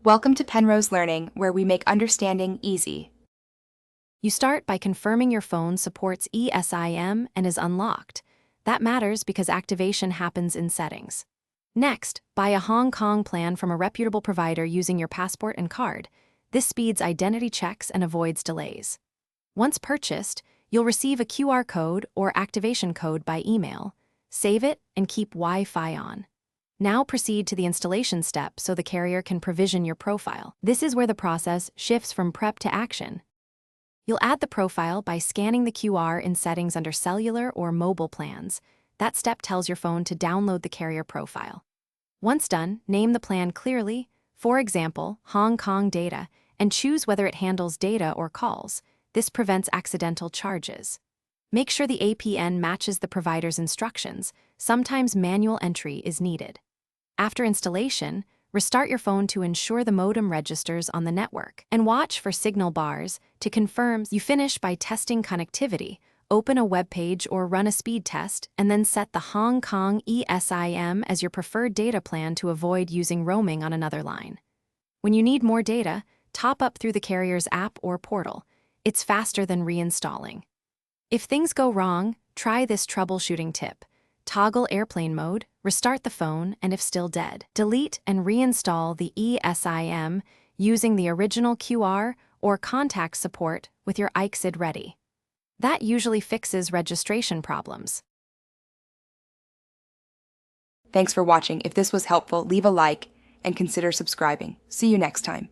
Welcome to Penrose Learning, where we make understanding easy. You start by confirming your phone supports Esim and is unlocked. That matters because activation happens in Settings. Next, buy a Hong Kong plan from a reputable provider using your passport and card. This speeds identity checks and avoids delays. Once purchased, you'll receive a QR code or activation code by email. Save it and keep Wi-Fi on. Now proceed to the installation step so the carrier can provision your profile. This is where the process shifts from prep to action. You'll add the profile by scanning the QR in Settings under Cellular or Mobile plans. That step tells your phone to download the carrier profile. Once done, name the plan clearly, for example, Hong Kong data, and choose whether it handles data or calls. This prevents accidental charges. Make sure the APN matches the provider's instructions. Sometimes manual entry is needed. After installation, restart your phone to ensure the modem registers on the network, and watch for signal bars to confirm you finish by testing connectivity. Open a web page or run a speed test, and then set the Hong Kong Esim as your preferred data plan to avoid using roaming on another line. When you need more data, top up through the carrier's app or portal. It's faster than reinstalling. If things go wrong, try this troubleshooting tip. Toggle airplane mode, restart the phone, and if still dead, delete and reinstall the Esim using the original QR or contact support with your iCSID ready. That usually fixes registration problems. Thanks for watching. If this was helpful, leave a like and consider subscribing. See you next time.